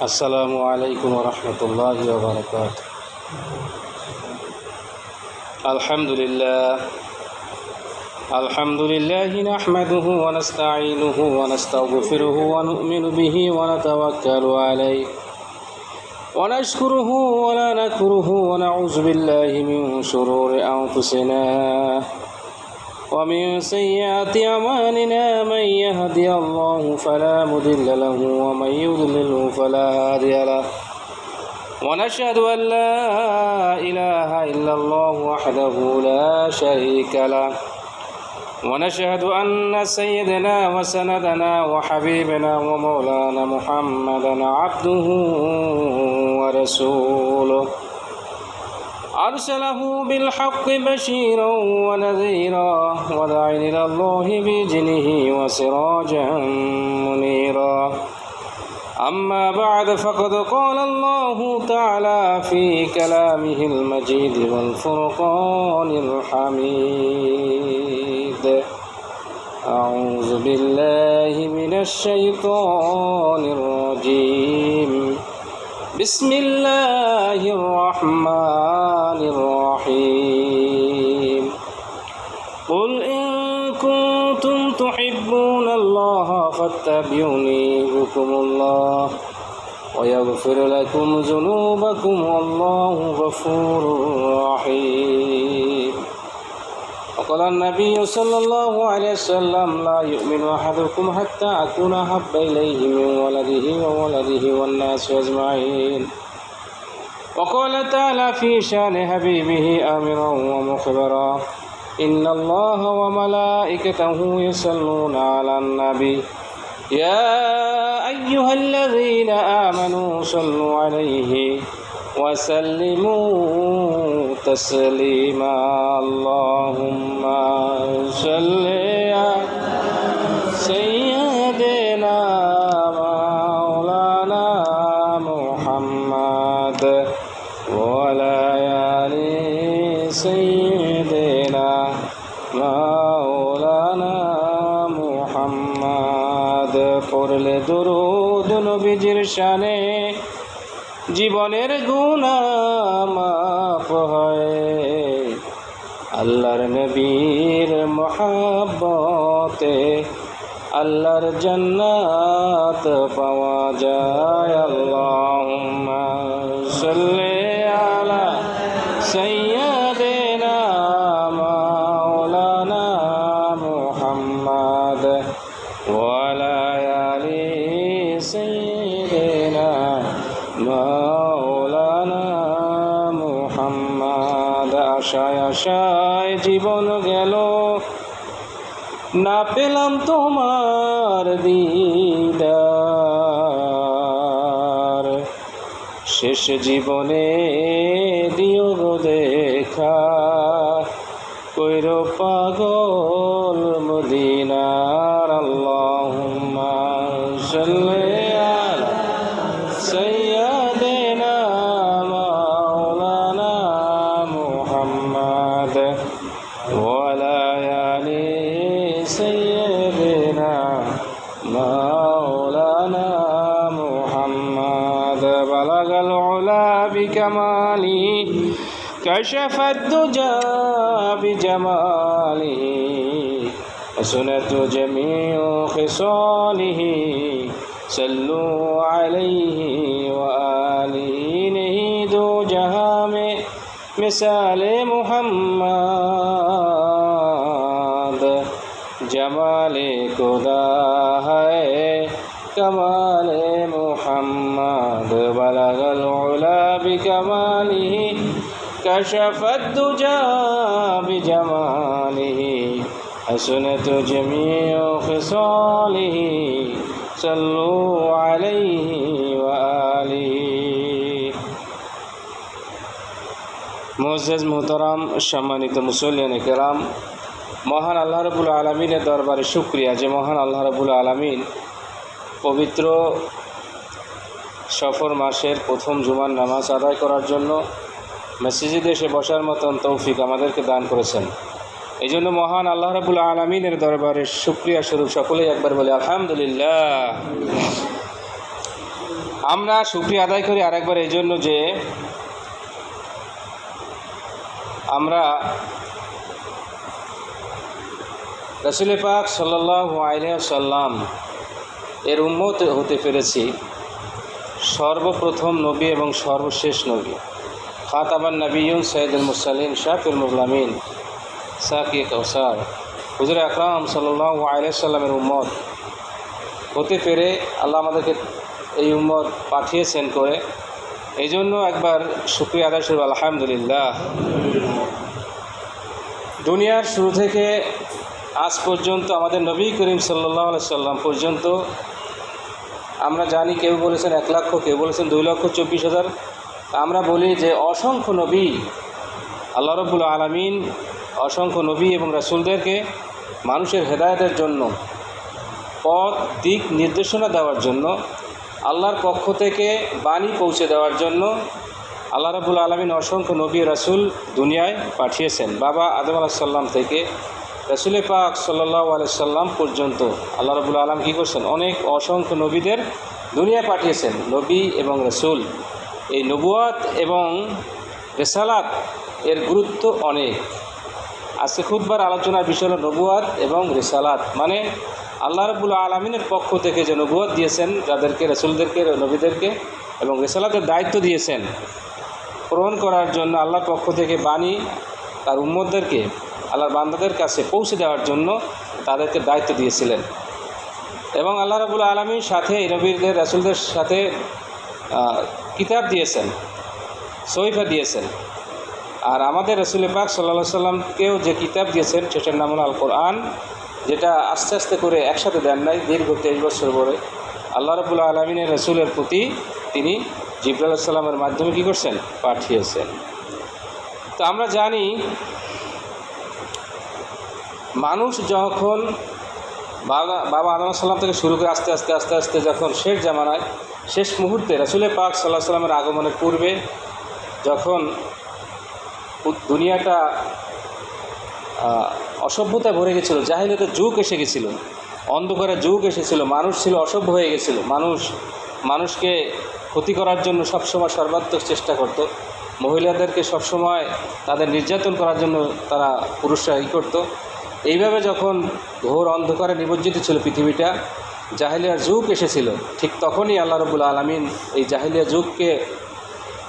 আসসালামু আলাইকুম রহমতুল্লাহি ওয়া বারাকাতুহু। আলহামদুলিল্লাহ নাহমাদুহু ওয়া নাস্তাঈনুহু ওয়া নাস্তাগফিরুহু ওয়া নু'মিনু বিহি ওয়া নাতাওয়াক্কালু আলাইহি ওয়া নাশকুরুহু ওয়া লা নাকফুরুহু ওয়া নাউযু বিল্লাহি মিন শুরুরি আনফুসিনা ওয়া মিন সাইয়্যাতি আমালিনা মান ইয়াহদিহিল্লাহু ফালা মুদিল্লা লাহু ওয়া মান ইউদ্লিলহু ফালা হাদিয়া লাহু ونشهد أن لا إله إلا الله وحده لا شريك له ونشهد أن سيدنا وسندنا وحبيبنا ومولانا محمدا عبده ورسوله أرسله بالحق بشيرا ونذيرا وداعيا إلى الله بإذنه وسراجا منيرا. أما بعد فقد قال الله تعالى في كلامه المجيد والفرقان الحميد: أعوذ بالله من الشيطان الرجيم. بسم الله الرحمن الرحيم. قل إن كنتم تحبون الله فاتبعوني يحببكم الله ويغفر لكم ذنوبكم والله غفور رحيم. وقال النبي صلى الله عليه وسلم: لا يؤمن أحدكم حتى أكون أحب إليه من ولده وولده والناس أجمعين. وقال تعالى في شأن حبيبه آمرا ومخبرا: إن الله وملائكته يصلون على النبي يا أيها الذين آمنوا صلوا عليه وسلموا تسليما. اللهم صل على سيدنا مولانا محمد وعلى آل سيدنا مولانا মুহাম্মদ। পড়লে দরুদ নবীজির শানে জীবনের গুনাহ মাফ হয়। আল্লাহর নবীর মহব্বতে আল্লাহর জান্নাত পাওয়া যায়। আল্লাহুম্মা সাল্লি আলা সাইয়্যিদিনা মাওলানা মুহাম্মদ ওয়া আলা আলি সাইয়্যিদিনা মাওলানা মুহাম্মদ। আশায় আশায় জীবন গেল, না পেলাম তোমার দিদার। শেষ জীবনে দিও গো দেখা, কইরো পাগল মদিনার। আল্লাহুম্মা সাল্লি আলা সাইয়্যিদিনা মাওলানা মুহাম্মদ ওয়া আলা আলি সাইয়্যিদিনা মাওলানা মুহাম্মদ। বালাগাল উলা বিকামালিহি كشف الدجى بجماله وسنت جميع خصاله صلوا عليه وآله نہیں دو جہاں میں مثال محمد جمال خدا ہے کمال محمد بلغ العلا بکماله كشف الدجى بجماله حسنت جميع خصاله صلوا عليه وآله। মুআজ্জাজ মুহতারাম, সম্মানিত মুসল্লিয়ানে কেরাম, মহান আল্লাহ রাব্বুল আলামিনের দরবারে শুকরিয়া যে মহান আল্লাহ রাব্বুল আলামিন পবিত্র সফর মাসের প্রথম জুমার নামাজ আদায় করার জন্য মসজিদে এসে বসার মতন তৌফিক আমাদেরকে দান করেছেন। এই জন্য মহান আল্লাহ রাব্বুল আলামিনের দরবারে শুকরিয়া স্বরূপ সকলেই একবার বলে আলহামদুলিল্লাহ। আমরা শুকরিয়া আদায় করি আরেকবার এই জন্য যে আমরা রাসূল পাক সাল্লাল্লাহু আলাইহি ওয়াসাল্লাম এর উম্মত হতে পেরেছি, সর্বপ্রথম নবী এবং সর্বশেষ নবী, খাতাবান নবিয়্যুন সাইয়্যিদুল মুরসালিন শাফিউল মুজলামিন সাকি কাউসার হুজুর আকরাম সাল্লাল্লাহু আলাইহি ওয়াসাল্লামের উম্মত হতে পেরে আল্লাহ আমাদেরকে এই উম্মত পাঠিয়েছেন করে, এই জন্য একবার শুকরিয়া আদায় করব আলহামদুলিল্লাহ। দুনিয়ার শুরু থেকে আজ পর্যন্ত আমাদের নবী করিম সাল্লাল্লাহু আলাইহি সাল্লাম পর্যন্ত আমরা জানি, কেউ বলেছেন 1 লক্ষ, কেউ বলেছেন 2,24,000। আমরা বলি যে অসংখ্য নবী, আল্লাহ রাব্বুল আলামিন অসংখ্য নবী এবং রাসূলদেরকে মানুষের হেদায়েতের জন্য, পথ দিক নির্দেশনা দেওয়ার জন্য, আল্লাহর পক্ষ থেকে বাণী পৌঁছে দেওয়ার জন্য আল্লাহ রাব্বুল আলামিন অসংখ্য নবী রাসূল দুনিয়ায় পাঠিয়েছেন। বাবা আদম আলাইহিস সালাম থেকে রাসূল পাক সাল্লাল্লাহু আলাইহি সাল্লাম পর্যন্ত আল্লাহ রাব্বুল আলামিন কী করছেন, অনেক অসংখ্য নবীদের দুনিয়ায় পাঠিয়েছেন, নবী এবং রাসূল। এই নবুয়াত এবং রিসালাত এর গুরুত্ব অনেক। আজকে খুতবার আলোচনার বিষয় হলো নবুয়াত এবং রিসালাত, মানে আল্লাহ রাব্বুল আলামিনের পক্ষ থেকে যে নবুয়াত দিয়েছেন যাদেরকে, রাসূলদেরকে, নবীদেরকে, এবং রিসালাতের দায়িত্ব দিয়েছেন পূরণ করার জন্য, আল্লাহর পক্ষ থেকে বাণী তার উম্মতদেরকে, আল্লাহর বান্দাদের কাছে পৌঁছে দেওয়ার জন্য তাদেরকে দায়িত্ব দিয়েছিলেন। এবং আল্লাহ রাব্বুল আলামিন সাথে নবীদের, রাসূলদের সাথে কিতাব দিয়েছেন, সহিফা দিয়েছেন। আর আমাদের রাসূল পাক সাল্লাল্লাহু আলাইহি সাল্লামকেও যে কিতাব দিয়েছেন সেটার নাম হলো আল কোরআন, যেটা আস্তে আস্তে করে একসাথে দেন নাই, দীর্ঘ 23 বছর পরে আল্লাহ রাব্বুল আলামিনের রাসূলের প্রতি তিনি জিবরাইল আলাইহিস সালামের মাধ্যমে কী করছেন, পাঠিয়েছেন। তো আমরা জানি মানুষ যখন বাবা আদম আলাইহিস সালাম থেকে শুরু করে আস্তে আস্তে যখন শেষ জামানায়, শেষ মুহূর্তে রাসূল পাক সাল্লাল্লাহু আলাইহি সাল্লামের আগমনের পূর্বে যখন দুনিয়াটা অসভ্যতায় ভরে গেছিল, জাহিলিয়াতের যুগ এসে গেছিল, অন্ধকারের যুগ এসেছিল, মানুষ ছিল অসভ্য হয়ে গেছিল, মানুষকে ক্ষতি করার জন্য সবসময় সর্বাত্মক চেষ্টা করত, মহিলাদেরকে সবসময় তাদের নির্যাতন করার জন্য তারা পুরুষরা করত। এইভাবে যখন ঘোর অন্ধকারে নিমজ্জিত ছিল পৃথিবীটা, জাহিলিয়ার যুগ এসেছিল, ঠিক তখনই আল্লাহ রাব্বুল আলামিন এই জাহিলিয়া যুগকে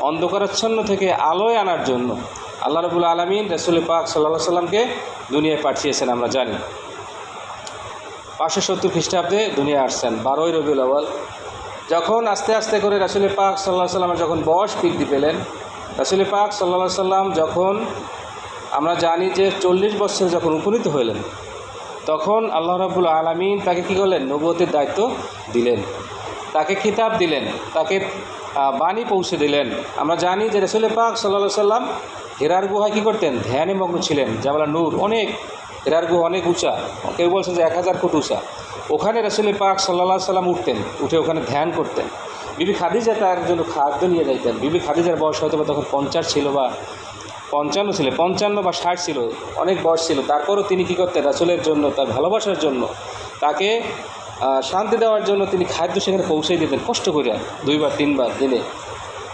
অন্ধকারাচ্ছন্ন থেকে আলোয় আনার জন্য আল্লাহ রাব্বুল আলামিন রাসূল পাক সাল্লাল্লাহু আলাইহি সাল্লামকে দুনিয়ায় পাঠিয়েছেন। আমরা জানি 570 খ্রিস্টাব্দে দুনিয়ায় আসছেন 12ই রবিউল আউয়াল। যখন আস্তে আস্তে করে রাসূল পাক সাল্লাল্লাহু আলাইহি সাল্লামের যখন বয়স বৃদ্ধি পেলেন, রাসূল পাক সাল্লাল্লাহু আলাইহি সাল্লাম যখন, আমরা জানি যে 40 বছর যখন উপনীত হলেন, তখন আল্লাহ রাব্বুল আলামিন তাকে কী করলেন, নবুয়তের দায়িত্ব দিলেন, তাকে কিতাব দিলেন, তাকে বাণী পৌঁছে দিলেন। আমরা জানি যে রাসূল পাক সাল্লাল্লাহু আলাইহি সাল্লাম হেরার গুহায় কী করতেন, ধ্যানে মগ্ন ছিলেন। জাবালা নূর, অনেক, হেরার গুহা অনেক উঁচা, কেউ বলছেন যে 1000 ফুট উঁচা। ওখানে রাসূল পাক সাল্লাল্লাহু আলাইহি সাল্লাম উঠতেন, উঠে ওখানে ধ্যান করতেন। বিবি খাদিজা তার জন্য খাদ্য নিয়ে যাইতেন। বিবি খাদিজার বয়স হয়তো বা তখন 50 ছিল বা 55 ছিল, 55 বা 60 ছিল, অনেক বয়স ছিল। তারপরও তিনি কী করতেন, রাসূলের জন্য, তার ভালোবাসার জন্য, তাকে শান্তি দেওয়ার জন্য তিনি খাদ্য সেখানে পৌঁছে দিতেন কষ্ট করে, 2বার 3বার দিনে।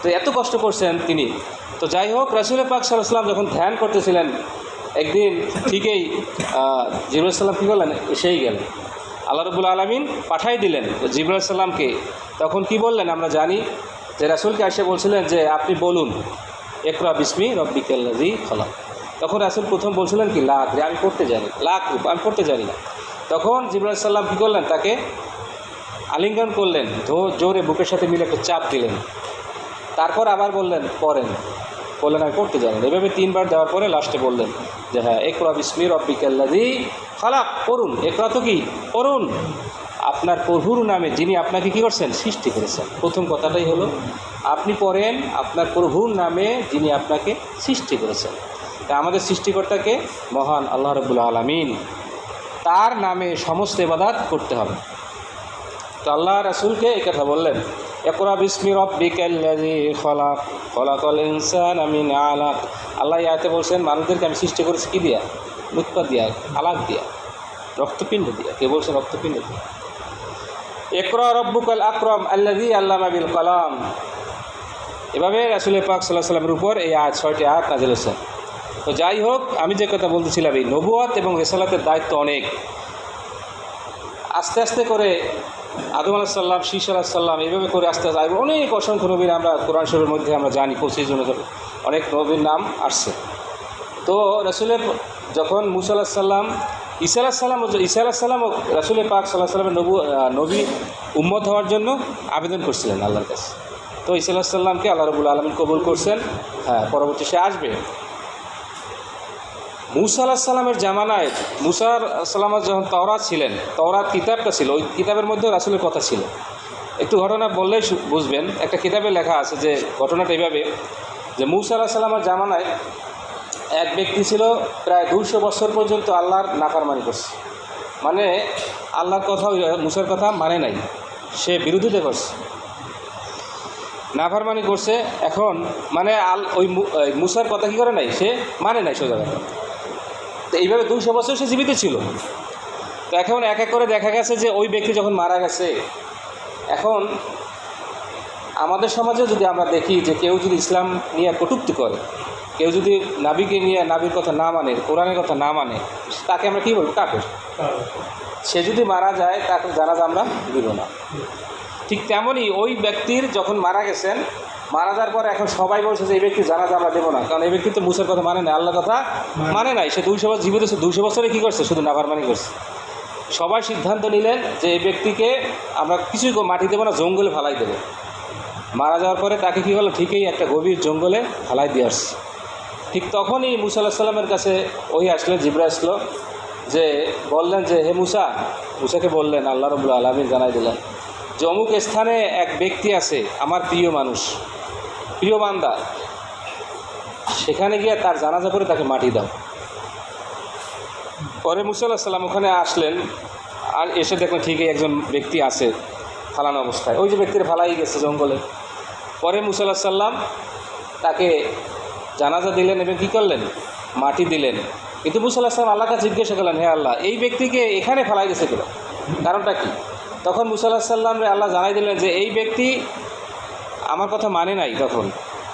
তো এত কষ্ট করছেন তিনি। তো যাই হোক, রাসূল পাক সাল্লাল্লাহু আলাইহি সাল্লাম যখন ধ্যান করতেছিলেন, একদিন ঠিকই জিবরাইল সাল্লাম কী করলেন, এসেই গেলেন। আল্লাহ রাব্বুল আলামিন পাঠাই দিলেন জিবরাইল সাল্লামকে। তখন কি বললেন, আমরা জানি যে রাসূলকে এসে বলছিলেন যে আপনি বলুন, ইকরা বিসমি রাব্বিকাল্লাযী খালাক। তখন রাসূল প্রথম বলছিলেন কি, লাখ রে, আমি পড়তে জানি, লাখ আমি পড়তে জানি না। তখন জিবরাইল সাল্লাম কী করলেন, তাকে আলিঙ্গন করলেন, জোরে বুকের সাথে মিলে একটা চাপ দিলেন। তারপর আবার বললেন বললেন আমি পড়তে জানি না। এভাবে 3বার দেওয়ার পরে লাস্টে বললেন যে হ্যাঁ, ইকরা বিসমি রাব্বিকাল্লাযী খালাক, পড়ুন। ইকরা তো কি, পড়ুন আপনার প্রভুর নামে, যিনি আপনাকে কী করছেন, সৃষ্টি করেছেন। প্রথম কথাটাই হলো আপনি পড়েন আপনার প্রভুর নামে, যিনি আপনাকে সৃষ্টি করেছেন। তা আমাদের সৃষ্টিকর্তাকে মহান আল্লাহ রাব্বুল আলামিন, তার নামে সমস্ত ইবাদত করতে হবে। তো আল্লাহ রাসূলকে এই কথা বললেন, ইকরা বিসমি রাব্বিকাল্লাযী খালাক খালাকাল ইনসানা মিন আলাক। আল্লাহ আয়াতে বলছেন মানুষদেরকে আমি সৃষ্টি করেছি কী দিয়া, নুতফা দিয়া, আলাক দিয়া, রক্তপিণ্ড দিয়া। কে বলছেন, রক্তপিণ্ড দিয়া। ইকরা রব্বুকাল আকরাম আল্লাযী আল্লামা বিল কলাম। এভাবে রাসূল পাক সাল্লাল্লাহু আলাইহি ওয়াসাল্লামের উপর এই 6টি আয়াত নাযিল হয়েছে। তো যাই হোক, আমি যে কথা বলতেছিলাম, এই নবুয়ত এবং রিসালাতের দায়িত্ব অনেক। আস্তে আস্তে করে আদম আলাইহিস সালাম, শীস আলাইহিস সালাম, এইভাবে করে আস্তে আস্তে অনেক অসংখ্য নবীর আমরা কোরআন শরীফের মধ্যে আমরা জানি, 25 জন অনেক নবীর নাম আসছে। তো রাসূলের যখন মুসা আলাইহিস সালাম, ঈসা আলাইহিস সালাম ও রাসূল পাক সাল্লাল্লাহু আলাইহি ওয়াসাল্লামের নবী উম্মত হওয়ার জন্য আবেদন করছিলেন আল্লাহর কাছে। তো ঈসা আলাইহিস সালামকে আল্লাহ রাব্বুল আলামিন কবুল করছেন। হ্যাঁ, পরবর্তী সে আসবে। মুসা আলাইহিস সালামের জামানায়, মুসা সালামের যখন তাওরাত ছিলেন, তাওরাত কিতাবটা ছিল, ওই কিতাবের মধ্যে রাসূলের কথা ছিল। একটু ঘটনা বললেই বুঝবেন। একটা কিতাবে লেখা আছে যে ঘটনাটা এইভাবে, যে মুসা আলাইহিস সালামের জামানায় এক ব্যক্তি ছিল, প্রায় 200 বছর পর্যন্ত আল্লাহর নাফরমানি করছে। মানে আল্লাহর কথা, মুসার কথা মানে নাই, সে বিরোধিতা করছে, নাফরমানি করছে। এখন মানে ওই মুসার কথা কী করে নাই, সে মানে নাই সোজা কথা। তো এইভাবে 200 বছর সে জীবিত ছিল। তো এখন এক এক করে দেখা গেছে যে ওই ব্যক্তি যখন মারা গেছে, এখন আমাদের সমাজে যদি আমরা দেখি যে কেউ যদি ইসলাম নিয়ে কটূক্তি করে, কেউ যদি নাবিকে নিয়ে নাবির কথা না মানে, কোরআনের কথা না মানে, তাকে আমরা কী বলবো? কাফের। সে যদি মারা যায় তাকে জানাজা আমরা দিব না। ঠিক তেমনই ওই ব্যক্তির যখন মারা গেছেন, মারা যাওয়ার পর এখন সবাই বলছে যে এই ব্যক্তির জানাজা আমরা দেবো না, কারণ এই ব্যক্তি তো মুসার কথা মানে না, আল্লাহর কথা মানে নাই। সে 200 বছর জীবিত, 200 বছরে কী করছে? শুধু নাফরমানি করছে। সবাই সিদ্ধান্ত নিলেন যে এই ব্যক্তিকে আমরা কিছুই মাটি দেবো না, জঙ্গলে ফালাই দেবো। মারা যাওয়ার পরে তাকে কী হলো? ঠিকই একটা গভীর জঙ্গলে ফালাই দিয়ে আসছে। ঠিক তখনই মুসা আলাইহিস সালামের কাছে ওহী আসলো, জিবরাইল আসলো, যে বললেন যে হে মুসা, মুসাকে বললেন, আল্লাহ রাব্বুল আলামিন জানাই দিলেন যে অমুক স্থানে এক ব্যক্তি আছে, আমার প্রিয় মানুষ, প্রিয় বান্দা, সেখানে গিয়ে তার জানাজা করে তাকে মাটি দাও। পরে মুসা আলাইহিস সালাম ওখানে আসলেন, আর এসে দেখলেন ঠিকই একজন ব্যক্তি আছে ফালানো অবস্থায়, ওই যে ব্যক্তির ফালাই গেছে জঙ্গলে। পরে মুসা আলাইহিস সালাম তাকে জানাজা দিলেন এবং কী করলেন? মাটি দিলেন। কিন্তু মুসা আলাইহিস সালাম আল্লাহকে জিজ্ঞাসা করলেন, হে আল্লাহ, এই ব্যক্তিকে এখানে ফালাই গেছে কেন? কারণটা কি? তখন মুসা আলাইহিস সালামকে আল্লাহ জানাই দিলেন যে এই ব্যক্তি আমার কথা মানে নাই তখন,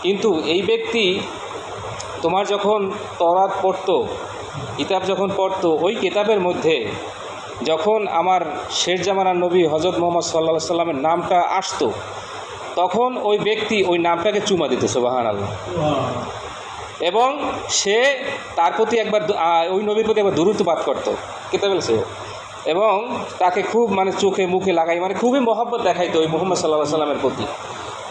কিন্তু এই ব্যক্তি তোমার যখন তওরাত পড়তো, কিতাব যখন পড়তো, ওই কিতাবের মধ্যে যখন আমার শেষ জামানার নবী হযরত মুহাম্মদ সাল্লাল্লাহু আলাইহি সাল্লামের নামটা আসতো, তখন ওই ব্যক্তি ওই নামটাকে চুমা দিত, সুবহানাল্লাহ। এবং সে তার প্রতি একবার, ওই নবীর প্রতি একবার দুরূদ পাঠ করতো, কিতাবে আছে। এবং তাকে খুব মানে চোখে মুখে লাগাই, মানে খুবই মহব্বত দেখাইতো ওই মুহাম্মদ সাল্লাল্লাহু আলাইহি সাল্লামের প্রতি।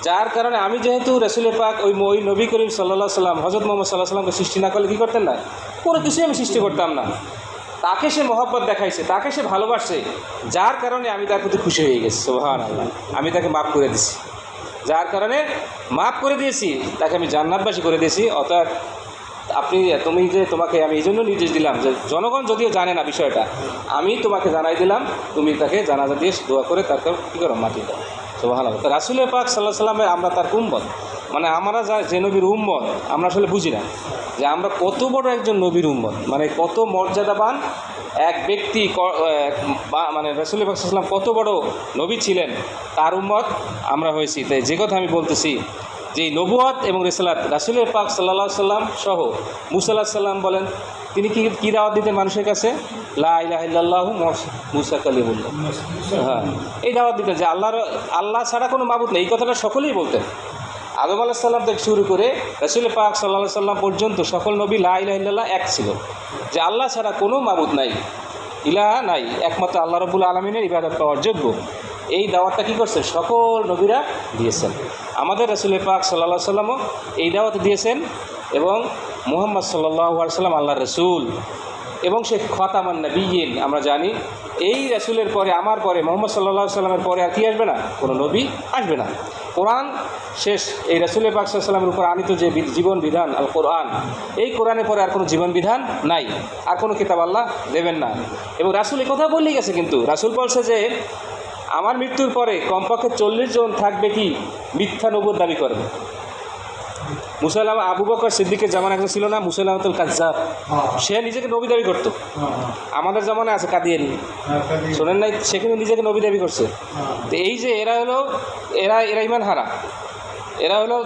যার কারণে আমি যেহেতু রাসূল পাক ওই নবী করিম সাল্লাল্লাহু আলাইহি সাল্লাম, হযরত মুহাম্মদ সাল্লাল্লাহু আলাইহি সাল্লামকে সৃষ্টি না করলে কী করতেন না, কোনো কিছুই আমি সৃষ্টি করতাম না। তাকে সে মহব্বত দেখাইছে, তাকে সে ভালোবাসে, যার কারণে আমি তার প্রতি খুশি হয়ে গেছি, সুবহানাল্লাহ। আমি তাকে মাফ করে দিছি, যার কারণে মাফ করে দিয়েছি, তাকে আমি জান্নাতবাসী করে দিয়েছি। অর্থাৎ তোমাকে আমি এই জন্য নির্দেশ দিলাম যে জনগণ যদিও জানে না বিষয়টা, আমি তোমাকে জানাই দিলাম, তুমি তাকে জানাজা দিয়ে দোয়া করে তারপর কী করো? মাটি দাও, সুবহানাল্লাহ। তো রাসূল পাক সাল্লাল্লাহু আলাইহি সাল্লামের আমরা তার উম্মত, মানে আমরা যে নবীর উম্মত, আমরা আসলে বুঝি না যে আমরা কত বড় একজন নবীর উম্মত, মানে কত মর্যাদাবান এক ব্যক্তি, মানে রাসূল পাক সাল্লাল্লাহু আলাইহি সাল্লাম কত বড় নবী ছিলেন, তার উম্মত আমরা হয়েছি। তাই যে কথা আমি বলতেছি যে নবুয়ত এবং রিসালাত, রাসূল পাক সাল্লাল্লাহু আলাইহি সাল্লাম সহ মুসা আলাইহিস সালাম বলেন, তিনি কি দাওয়াত দিতেন মানুষের কাছে? লা ইলাহা ইল্লাল্লাহু মুসা কালিমুল্লাহ। হ্যাঁ, এই দাওয়াত দিতেন যে আল্লাহ ছাড়া কোনো মাবুদ নেই, এই কথাটা সকলেই বলতেন। আদম আলাইহিস সালাম থেকে শুরু করে রাসূল পাক সাল্লাল্লাহু আলাইহি সাল্লাম পর্যন্ত সকল নবী লা ইলাহা ইল্লাল্লাহ এক ছিল, যে আল্লাহ ছাড়া কোনো মাবুদ নাই, ইলাহা নাই, একমাত্র আল্লাহ রাব্বুল আলামিনের ইবাদত পাওয়ার যোগ্য। এই দাওয়াতটা কী করছে? সকল নবীরা দিয়েছেন। আমাদের রাসূল পাক সাল্লাল্লাহু আলাইহি সাল্লামও এই দাওয়াত দিয়েছেন, এবং মুহাম্মদ সাল্লাল্লাহু আলাইহি সাল্লাম আল্লাহর রাসূল, এবং সে খাতামান নবিয়্যিন। আমরা জানি এই রাসূলের পরে, আমার পরে, মুহাম্মদ সাল্লাল্লাহু আলাইহি সাল্লামের পরে আর কি আসবে না? কোনো নবী আসবে না। কোরআন শেষ। এই রাসূল পাক সাল্লাল্লাহু আলাইহি সাল্লামের উপর আনিত যে জীবন বিধান আল কোরআন, এই কোরআনের পরে আর কোনো জীবন বিধান নাই, আর কোনো কিতাব আল্লাহ দেবেন না। এবং রাসূল এই কথা বলেই গেছে, কিন্তু রাসূল বলছে যে আমার মৃত্যুর পরে কমপক্ষে 40 জন থাকবে কি মিথ্যা নবুয়ত দাবি করবে। মুসাইলামা আবু বকর সিদ্দিকের জামানা একজন ছিল না, মুসাইলামাতুল কাজ্জাব, সে নিজেকে নবী দাবি করতো। আমাদের জামানায় আছে কাদিয়ানি, শোনেন নাই? সে কিন্তু নিজেকে নবী দাবি করছে। তো এই যে এরা হলো এরা ইমান হারা, এরা হলো